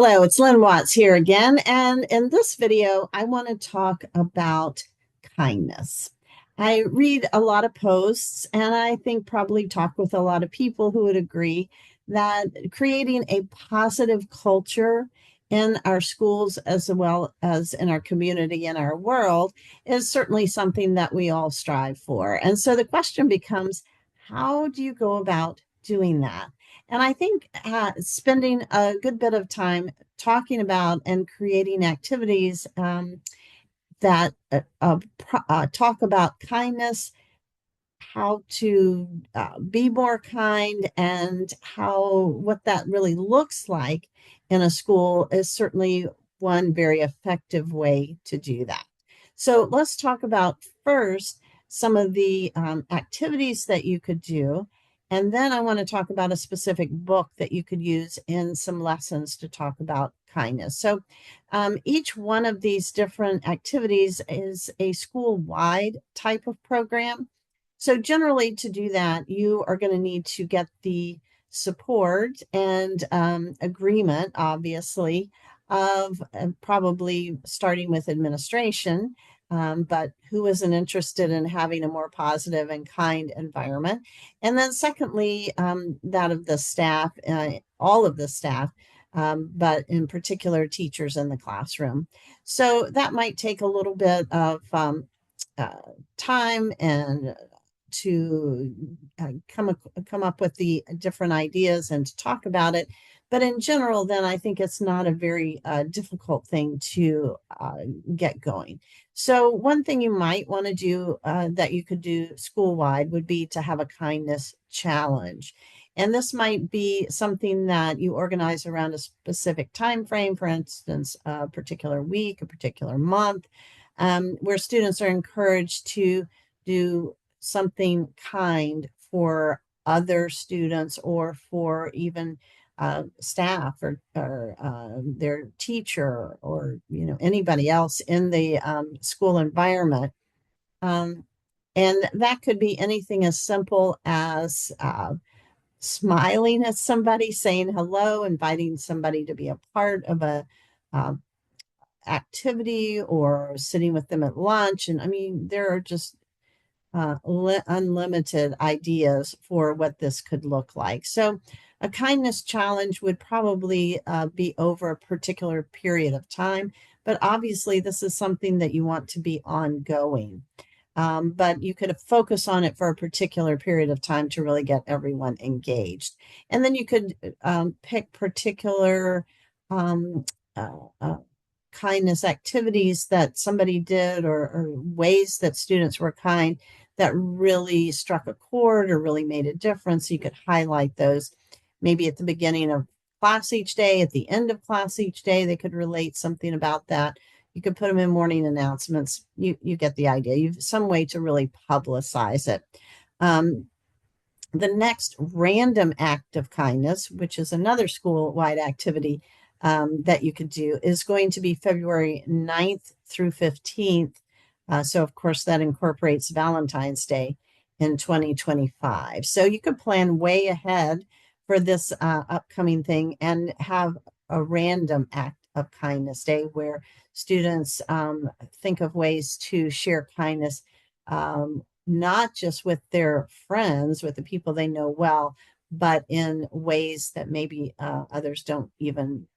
Hello, it's Lynn Watts here again. And in this video, I want to talk about kindness. I read a lot of posts, and I think probably talk with a lot of people who would agree that creating a positive culture in our schools as well as in our community and our world is certainly something that we all strive for. And so the question becomes, how do you go about doing that? And I think spending a good bit of time talking about and creating activities that talk about kindness, how to be more kind, and how what that really looks like in a school is certainly one very effective way to do that. So let's talk about first some of the activities that you could do. And then I want to talk about a specific book that you could use in some lessons to talk about kindness. So each one of these different activities is a school-wide type of program. So generally to do that, you are going to need to get the support and agreement, obviously, of probably starting with administration, but who isn't interested in having a more positive and kind environment? And then secondly, that of the staff, all of the staff, but in particular teachers in the classroom. So that might take a little bit of uh, time and to come up with the different ideas and to talk about it. But in general, then I think it's not a very difficult thing to get going. So one thing you might want to do that you could do school-wide would be to have a kindness challenge. And this might be something that you organize around a specific time frame, for instance, a particular week, a particular month, where students are encouraged to do something kind for other students or for even staff or their teacher or anybody else in the school environment. Um, and that could be anything as simple as smiling at somebody, saying hello, inviting somebody to be a part of a uh, activity or sitting with them at lunch. And I mean, there are just unlimited ideas for what this could look like. So, a kindness challenge would probably be over a particular period of time, but obviously, this is something that you want to be ongoing. But you could focus on it for a particular period of time to really get everyone engaged. And then you could pick particular um, uh, uh, kindness activities that somebody did or ways that students were kind that really struck a chord or really made a difference. You could highlight those maybe at the beginning of class each day, at the end of class each day, they could relate something about that. You could put them in morning announcements. You get the idea. You've some way to really publicize it. Um, the next random act of kindness, which is another school-wide activity that you could do, is going to be February 9th through 15th. So, of course, that incorporates Valentine's Day in 2025. So you could plan way ahead for this upcoming thing and have a random act of kindness day where students think of ways to share kindness not just with their friends, with the people they know well, but in ways that maybe others don't even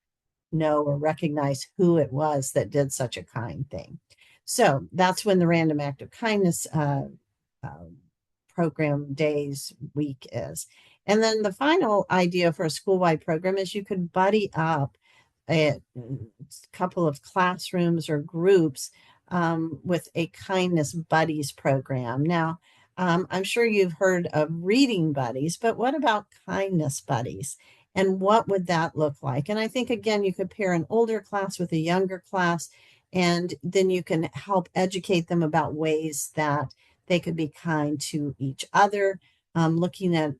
know or recognize who it was that did such a kind thing. So that's when the Random Act of Kindness uh, program days week is. And then the final idea for a school-wide program is you could buddy up a couple of classrooms or groups with a kindness buddies program. Now, I'm sure you've heard of reading buddies, but what about kindness buddies? And what would that look like? And I think, again, you could pair an older class with a younger class, and then you can help educate them about ways that they could be kind to each other, looking at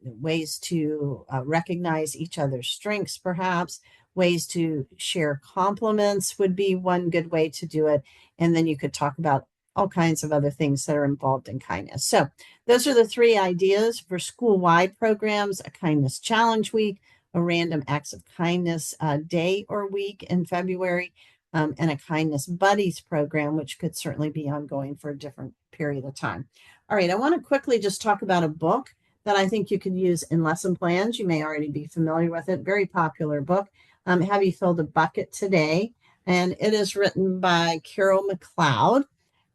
ways to recognize each other's strengths, perhaps. Ways to share compliments would be one good way to do it. And then you could talk about all kinds of other things that are involved in kindness. So those are the three ideas for school-wide programs: a kindness challenge week, a random acts of kindness day or week in February, and a kindness buddies program, which could certainly be ongoing for a different period of time. All right, I want to quickly just talk about a book that I think you could use in lesson plans. You may already be familiar with it. Very popular book. Have You Filled a Bucket Today? And it is written by Carol McLeod.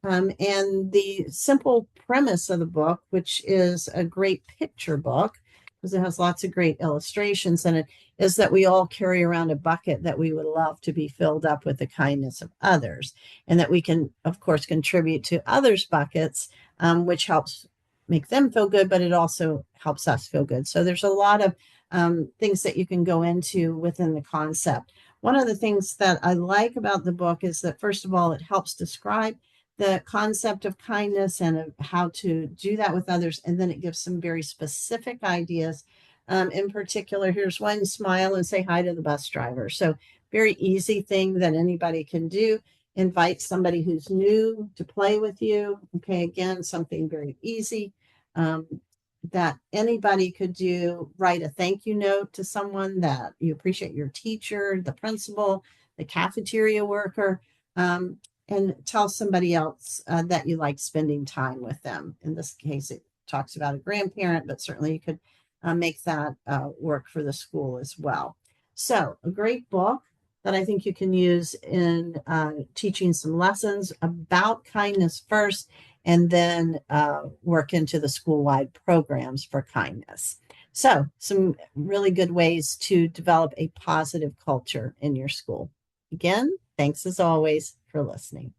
And the simple premise of the book, which is a great picture book, because it has lots of great illustrations in it, is that we all carry around a bucket that we would love to be filled up with the kindness of others, and that we can, of course, contribute to others' buckets, which helps make them feel good, but it also helps us feel good. So there's a lot of things that you can go into within the concept. One of the things that I like about the book is that, first of all, it helps describe the concept of kindness and of how to do that with others. And then it gives some very specific ideas. In particular, here's one: smile and say hi to the bus driver. So very easy thing that anybody can do. Invite somebody who's new to play with you. Okay, again, something very easy that anybody could do. Write a thank you note to someone that you appreciate, your teacher, the principal, the cafeteria worker. And tell somebody else that you like spending time with them. In this case, it talks about a grandparent, but certainly you could make that work for the school as well. So a great book that I think you can use in teaching some lessons about kindness first, and then work into the school-wide programs for kindness. So some really good ways to develop a positive culture in your school. Again, thanks as always for listening.